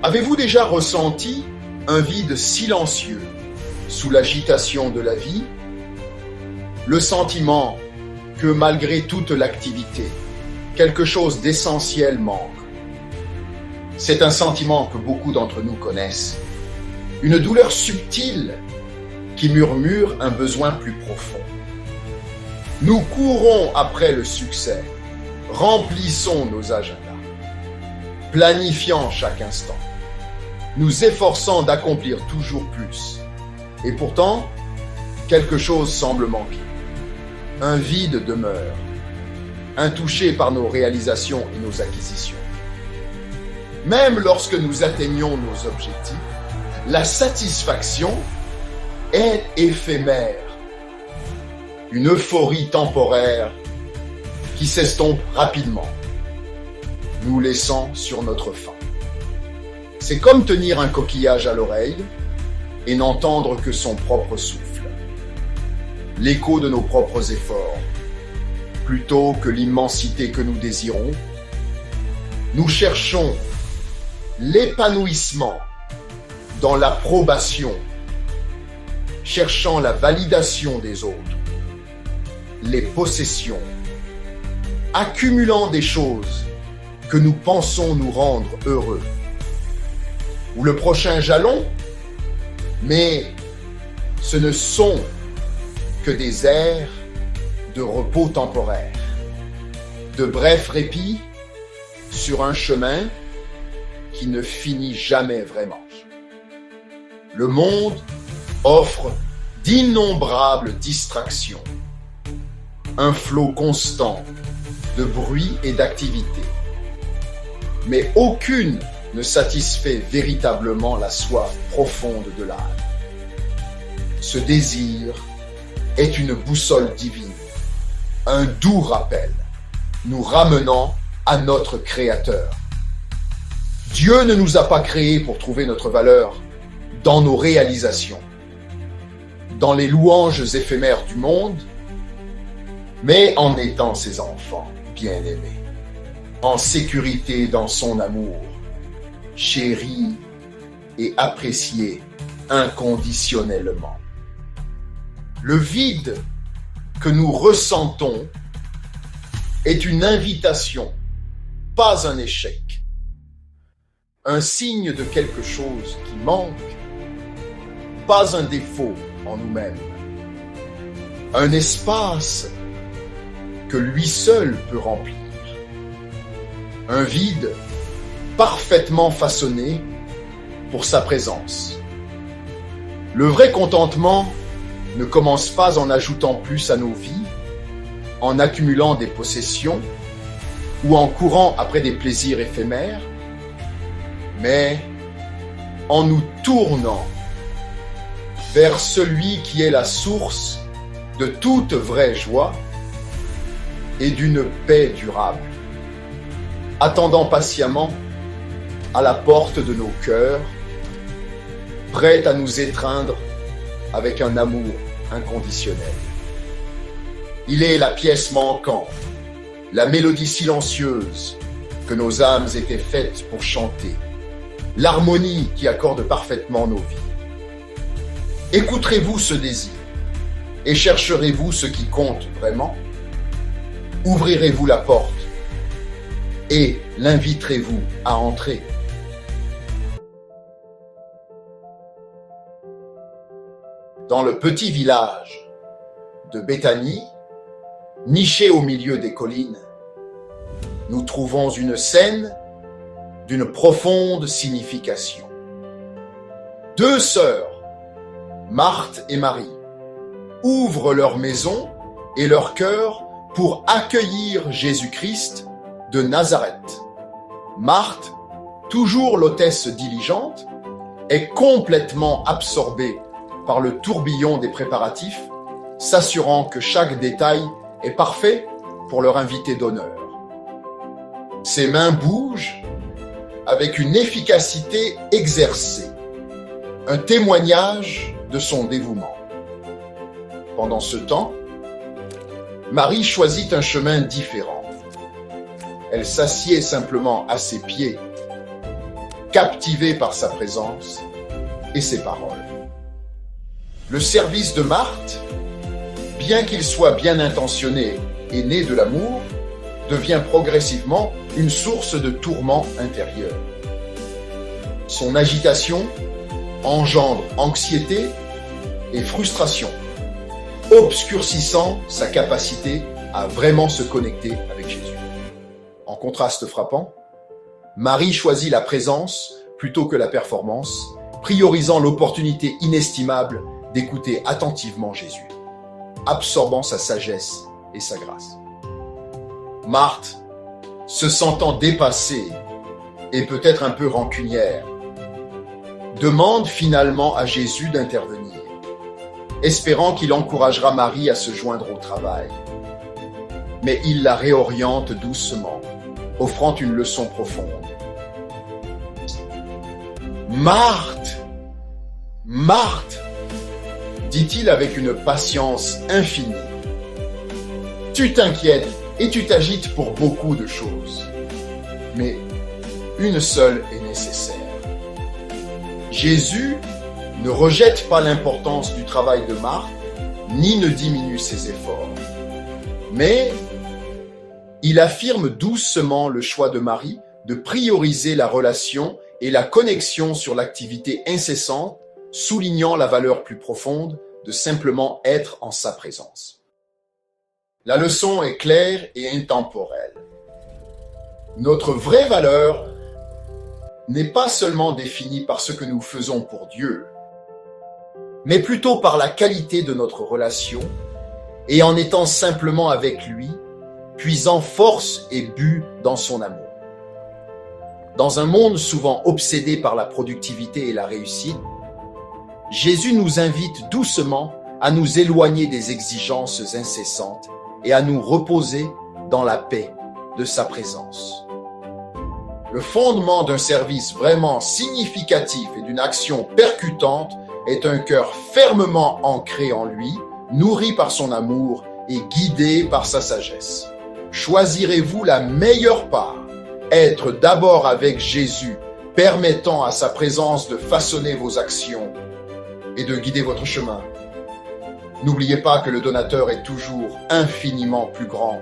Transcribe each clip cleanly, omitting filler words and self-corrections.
Avez-vous déjà ressenti un vide silencieux sous l'agitation de la vie? Le sentiment que malgré toute l'activité, quelque chose d'essentiel manque. C'est un sentiment que beaucoup d'entre nous connaissent. Une douleur subtile qui murmure un besoin plus profond. Nous courons après le succès, remplissons nos agendas, planifiant chaque instant, nous efforçant d'accomplir toujours plus. Et pourtant, quelque chose semble manquer. Un vide demeure, intouché par nos réalisations et nos acquisitions. Même lorsque nous atteignons nos objectifs, la satisfaction est éphémère. Une euphorie temporaire qui s'estompe rapidement, nous laissant sur notre faim. C'est comme tenir un coquillage à l'oreille et n'entendre que son propre souffle, l'écho de nos propres efforts, plutôt que l'immensité que nous désirons. Nous cherchons l'épanouissement dans l'approbation, cherchant la validation des autres, les possessions, accumulant des choses que nous pensons nous rendre heureux, ou le prochain jalon, mais ce ne sont que des airs de repos temporaire, de brefs répits sur un chemin qui ne finit jamais vraiment. Le monde offre d'innombrables distractions, un flot constant de bruit et d'activité, mais aucune ne satisfait véritablement la soif profonde de l'âme. Ce désir est une boussole divine, un doux rappel, nous ramenant à notre Créateur. Dieu ne nous a pas créés pour trouver notre valeur dans nos réalisations, dans les louanges éphémères du monde, mais en étant ses enfants bien-aimés, en sécurité dans son amour, chéris et appréciés inconditionnellement. Le vide que nous ressentons est une invitation, pas un échec, un signe de quelque chose qui manque, pas un défaut en nous-mêmes, un espace que lui seul peut remplir, un vide parfaitement façonné pour sa présence. Le vrai contentement ne commence pas en ajoutant plus à nos vies, en accumulant des possessions ou en courant après des plaisirs éphémères, mais en nous tournant vers celui qui est la source de toute vraie joie et d'une paix durable, attendant patiemment à la porte de nos cœurs, prêt à nous étreindre avec un amour inconditionnel. Il est la pièce manquante, la mélodie silencieuse que nos âmes étaient faites pour chanter, l'harmonie qui accorde parfaitement nos vies. Écouterez-vous ce désir et chercherez-vous ce qui compte vraiment? Ouvrirez-vous la porte et l'inviterez-vous à entrer? Dans le petit village de Béthanie, niché au milieu des collines, nous trouvons une scène d'une profonde signification. Deux sœurs, Marthe et Marie, ouvrent leur maison et leur cœur pour accueillir Jésus-Christ de Nazareth. Marthe, toujours l'hôtesse diligente, est complètement absorbée par le tourbillon des préparatifs, s'assurant que chaque détail est parfait pour leur invité d'honneur. Ses mains bougent avec une efficacité exercée, un témoignage de son dévouement. Pendant ce temps, Marie choisit un chemin différent. Elle s'assied simplement à ses pieds, captivé par sa présence et ses paroles. Le service de Marthe, bien qu'il soit bien intentionné et né de l'amour, devient progressivement une source de tourment intérieur. Son agitation engendre anxiété et frustration, obscurcissant sa capacité à vraiment se connecter avec Jésus. En contraste frappant, Marie choisit la présence plutôt que la performance, priorisant l'opportunité inestimable d'écouter attentivement Jésus, absorbant sa sagesse et sa grâce. Marthe, se sentant dépassée et peut-être un peu rancunière, demande finalement à Jésus d'intervenir, espérant qu'il encouragera Marie à se joindre au travail. Mais il la réoriente doucement, offrant une leçon profonde. « Marthe, Marthe !» dit-il avec une patience infinie. « Tu t'inquiètes et tu t'agites pour beaucoup de choses, mais une seule est nécessaire. » Jésus ne rejette pas l'importance du travail de Marthe, ni ne diminue ses efforts. Mais il affirme doucement le choix de Marie de prioriser la relation et la connexion sur l'activité incessante, soulignant la valeur plus profonde de simplement être en sa présence. La leçon est claire et intemporelle. Notre vraie valeur n'est pas seulement définie par ce que nous faisons pour Dieu, mais plutôt par la qualité de notre relation et en étant simplement avec lui, puisant force et but dans son amour. Dans un monde souvent obsédé par la productivité et la réussite, Jésus nous invite doucement à nous éloigner des exigences incessantes et à nous reposer dans la paix de sa présence. Le fondement d'un service vraiment significatif et d'une action percutante est un cœur fermement ancré en lui, nourri par son amour et guidé par sa sagesse. Choisirez-vous la meilleure part, être d'abord avec Jésus, permettant à sa présence de façonner vos actions et de guider votre chemin? N'oubliez pas que le donateur est toujours infiniment plus grand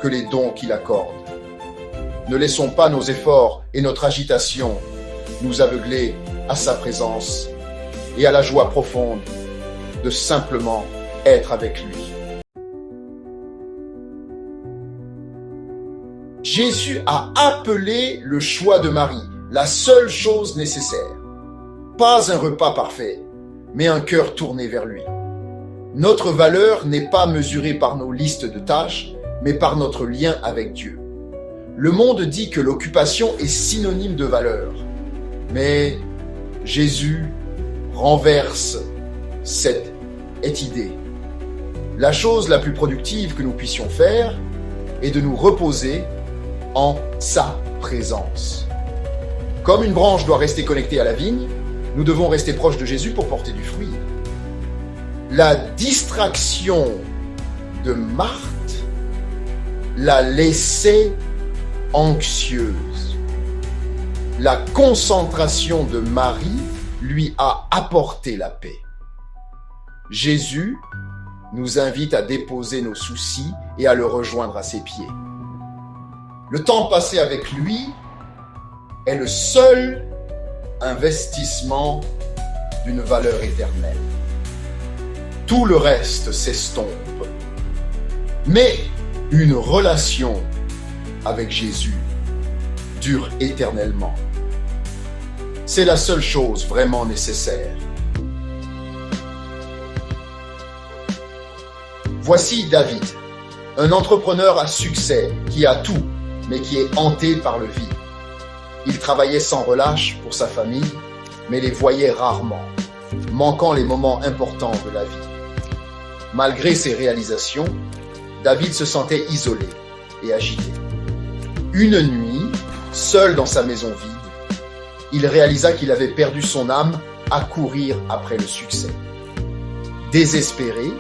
que les dons qu'il accorde. Ne laissons pas nos efforts et notre agitation nous aveugler à sa présence et à la joie profonde de simplement être avec lui. Jésus a appelé le choix de Marie la seule chose nécessaire. Pas un repas parfait, mais un cœur tourné vers lui. Notre valeur n'est pas mesurée par nos listes de tâches, mais par notre lien avec Dieu. Le monde dit que l'occupation est synonyme de valeur, mais Jésus renverse cette idée. La chose la plus productive que nous puissions faire est de nous reposer en sa présence. Comme une branche doit rester connectée à la vigne, nous devons rester proches de Jésus pour porter du fruit. La distraction de Marthe l'a laissée anxieuse. La concentration de Marie lui a apporté la paix. Jésus nous invite à déposer nos soucis et à le rejoindre à ses pieds. Le temps passé avec lui est le seul investissement d'une valeur éternelle. Tout le reste s'estompe. Mais une relation avec Jésus dure éternellement. C'est la seule chose vraiment nécessaire. Voici David, un entrepreneur à succès qui a tout, mais qui est hanté par le vide. Il travaillait sans relâche pour sa famille, mais les voyait rarement, manquant les moments importants de la vie. Malgré ses réalisations, David se sentait isolé et agité. Une nuit, seul dans sa maison vide, il réalisa qu'il avait perdu son âme à courir après le succès. Désespéré,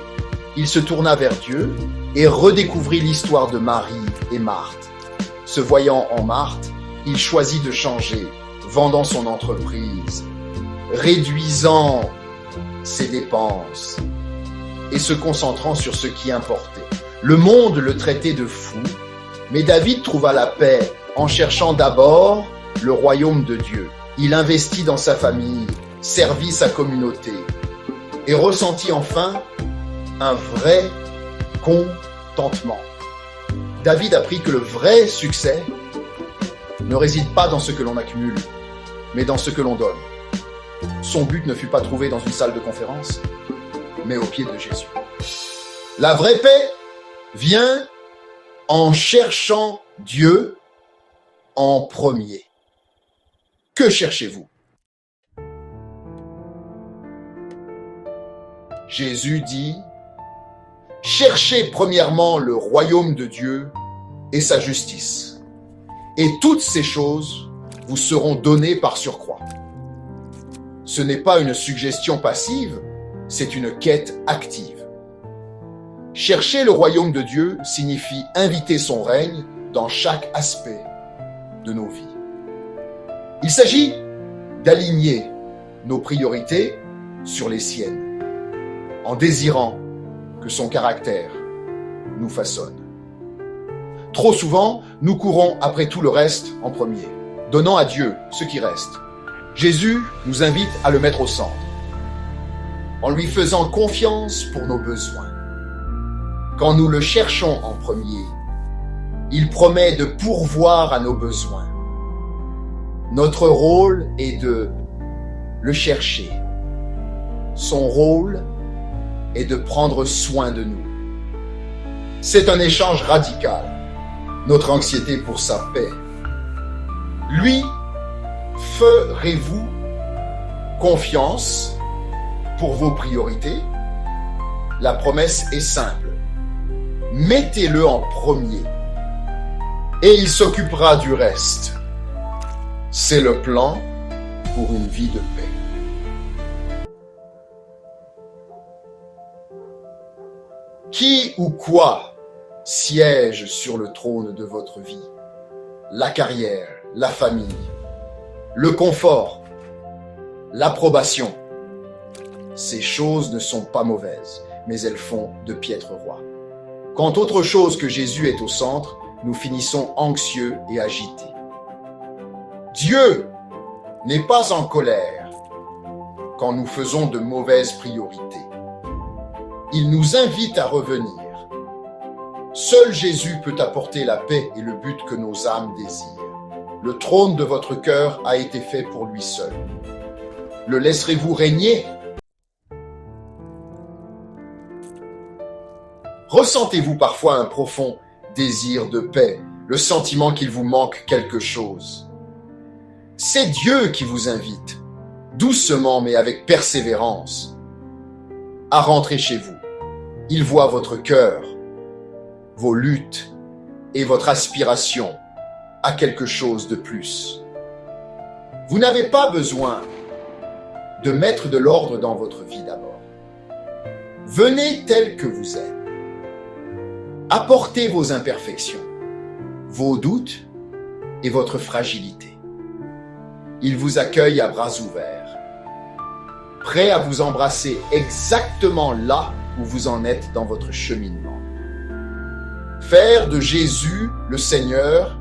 il se tourna vers Dieu et redécouvrit l'histoire de Marie et Marthe. Se voyant en Marthe, il choisit de changer vendant son entreprise, réduisant ses dépenses et se concentrant sur ce qui importait. Le monde le traitait de fou, mais David trouva la paix en cherchant d'abord le royaume de Dieu. Il investit dans sa famille, servit sa communauté et ressentit enfin un vrai contentement. David apprit que le vrai succès ne réside pas dans ce que l'on accumule, mais dans ce que l'on donne. Son but ne fut pas trouvé dans une salle de conférence, mais aux pieds de Jésus. La vraie paix vient en cherchant Dieu en premier. Que cherchez-vous? Jésus dit, « Cherchez premièrement le royaume de Dieu et sa justice, et toutes ces choses vous seront données par surcroît. » Ce n'est pas une suggestion passive, c'est une quête active. Chercher le royaume de Dieu signifie inviter son règne dans chaque aspect de nos vies. Il s'agit d'aligner nos priorités sur les siennes, en désirant que son caractère nous façonne. Trop souvent, nous courons après tout le reste en premier, donnant à Dieu ce qui reste. Jésus nous invite à le mettre au centre, en lui faisant confiance pour nos besoins. Quand nous le cherchons en premier, il promet de pourvoir à nos besoins. Notre rôle est de le chercher. Son rôle est de prendre soin de nous. C'est un échange radical, notre anxiété pour sa paix. Lui, ferez-vous confiance pour vos priorités? La promesse est simple. Mettez-le en premier et il s'occupera du reste. C'est le plan pour une vie de paix. Qui ou quoi siège sur le trône de votre vie? La carrière, la famille, le confort, l'approbation. Ces choses ne sont pas mauvaises, mais elles font de piètres rois. Quand autre chose que Jésus est au centre, nous finissons anxieux et agités. Dieu n'est pas en colère quand nous faisons de mauvaises priorités. Il nous invite à revenir. Seul Jésus peut apporter la paix et le but que nos âmes désirent. Le trône de votre cœur a été fait pour lui seul. Le laisserez-vous régner? Ressentez-vous parfois un profond désir de paix, le sentiment qu'il vous manque quelque chose? C'est Dieu qui vous invite, doucement mais avec persévérance, à rentrer chez vous. Il voit votre cœur, vos luttes et votre aspiration à quelque chose de plus. Vous n'avez pas besoin de mettre de l'ordre dans votre vie d'abord. Venez tel que vous êtes. Apportez vos imperfections, vos doutes et votre fragilité. Il vous accueille à bras ouverts, prêt à vous embrasser exactement là où vous en êtes dans votre cheminement. Faire de Jésus le Seigneur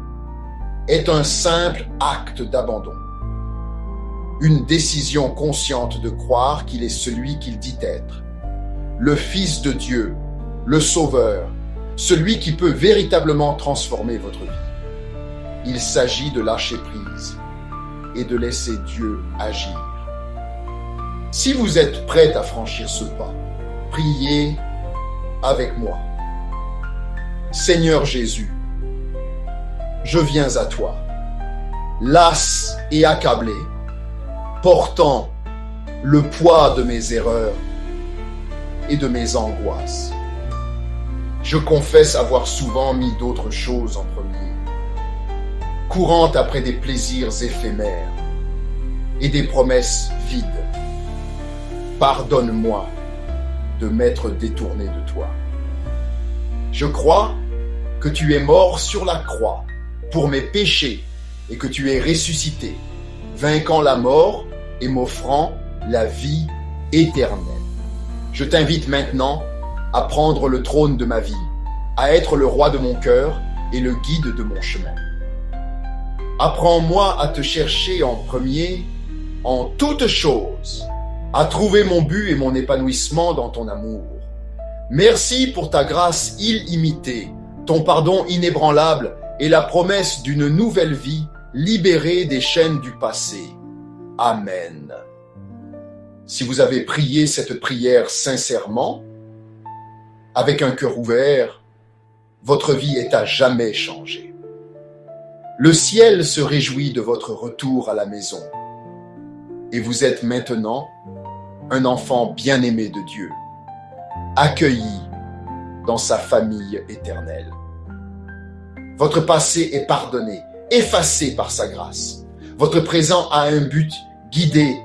est un simple acte d'abandon. Une décision consciente de croire qu'il est celui qu'il dit être, le Fils de Dieu, le Sauveur, celui qui peut véritablement transformer votre vie. Il s'agit de lâcher prise et de laisser Dieu agir. Si vous êtes prête à franchir ce pas, priez avec moi. Seigneur Jésus, je viens à toi, las et accablé, portant le poids de mes erreurs et de mes angoisses. Je confesse avoir souvent mis d'autres choses en premier, courant après des plaisirs éphémères et des promesses vides. Pardonne-moi de m'être détourné de toi. Je crois que tu es mort sur la croix pour mes péchés et que tu es ressuscité, vainquant la mort et m'offrant la vie éternelle. Je t'invite maintenant à prendre le trône de ma vie, à être le roi de mon cœur et le guide de mon chemin. Apprends-moi à te chercher en premier en toutes choses, à trouver mon but et mon épanouissement dans ton amour. Merci pour ta grâce illimitée, ton pardon inébranlable et la promesse d'une nouvelle vie libérée des chaînes du passé. Amen. Si vous avez prié cette prière sincèrement, avec un cœur ouvert, votre vie est à jamais changée. Le ciel se réjouit de votre retour à la maison. Et vous êtes maintenant un enfant bien-aimé de Dieu, accueilli dans sa famille éternelle. Votre passé est pardonné, effacé par sa grâce. Votre présent a un but, guidé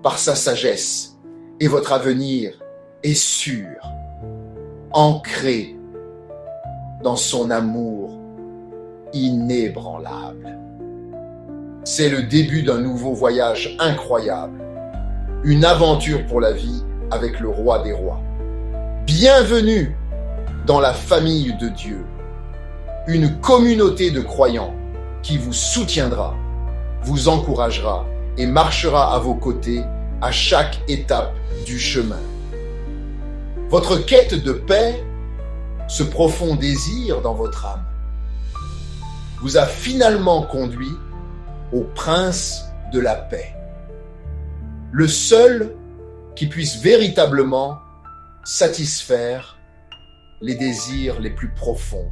par sa sagesse. Et votre avenir est sûr, ancré dans son amour inébranlable. C'est le début d'un nouveau voyage incroyable, une aventure pour la vie avec le roi des rois. Bienvenue dans la famille de Dieu, une communauté de croyants qui vous soutiendra, vous encouragera et marchera à vos côtés à chaque étape du chemin. Votre quête de paix, ce profond désir dans votre âme, vous a finalement conduit au prince de la paix, le seul qui puisse véritablement satisfaire les désirs les plus profonds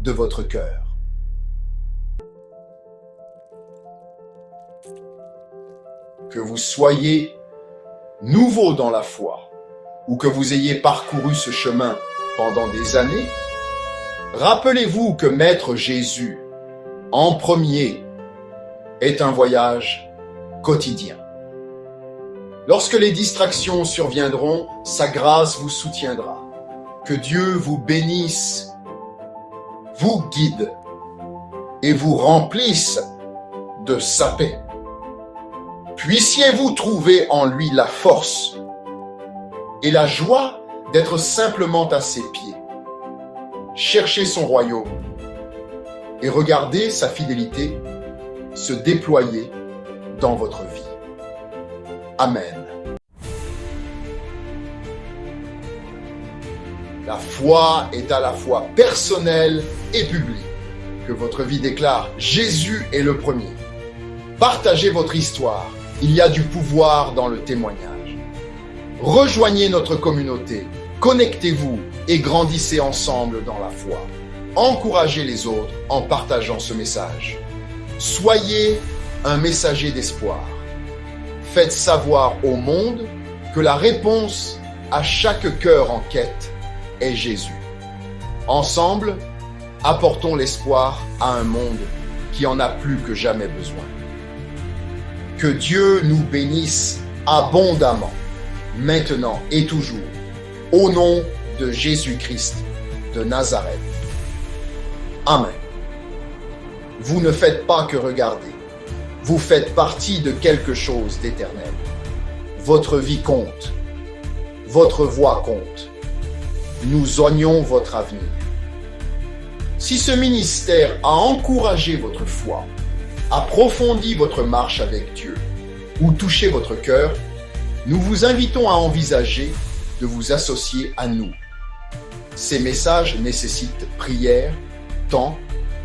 de votre cœur. Que vous soyez nouveau dans la foi ou que vous ayez parcouru ce chemin pendant des années, rappelez-vous que Maître Jésus, en premier, est un voyage quotidien. Lorsque les distractions surviendront, sa grâce vous soutiendra. Que Dieu vous bénisse, vous guide et vous remplisse de sa paix. Puissiez-vous trouver en lui la force et la joie d'être simplement à ses pieds. Cherchez son royaume et regardez sa fidélité se déployer dans votre vie. Amen. La foi est à la fois personnelle et publique. Que votre vie déclare « Jésus est le premier ». Partagez votre histoire. Il y a du pouvoir dans le témoignage. Rejoignez notre communauté. Connectez-vous et grandissez ensemble dans la foi. Encouragez les autres en partageant ce message. Soyez un messager d'espoir. Faites savoir au monde que la réponse à chaque cœur en quête est Jésus. Ensemble, apportons l'espoir à un monde qui en a plus que jamais besoin. Que Dieu nous bénisse abondamment, maintenant et toujours, au nom de Jésus-Christ de Nazareth. Amen. Vous ne faites pas que regarder. Vous faites partie de quelque chose d'éternel. Votre vie compte. Votre voix compte. Nous oignons votre avenir. Si ce ministère a encouragé votre foi, approfondi votre marche avec Dieu ou touché votre cœur, nous vous invitons à envisager de vous associer à nous. Ces messages nécessitent prière, temps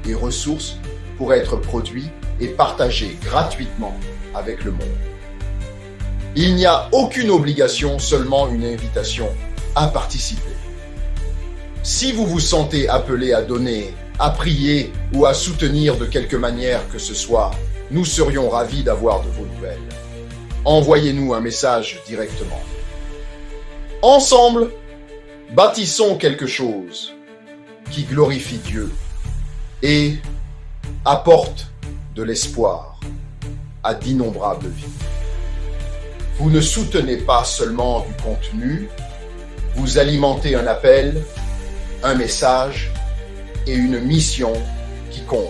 et ressources pour être produits et partagés gratuitement avec le monde. Il n'y a aucune obligation, seulement une invitation à participer. Si vous vous sentez appelé à donner, à prier ou à soutenir de quelque manière que ce soit, nous serions ravis d'avoir de vos nouvelles. Envoyez-nous un message directement. Ensemble, bâtissons quelque chose qui glorifie Dieu et apporte de l'espoir à d'innombrables vies. Vous ne soutenez pas seulement du contenu, vous alimentez un appel, un message et une mission qui compte.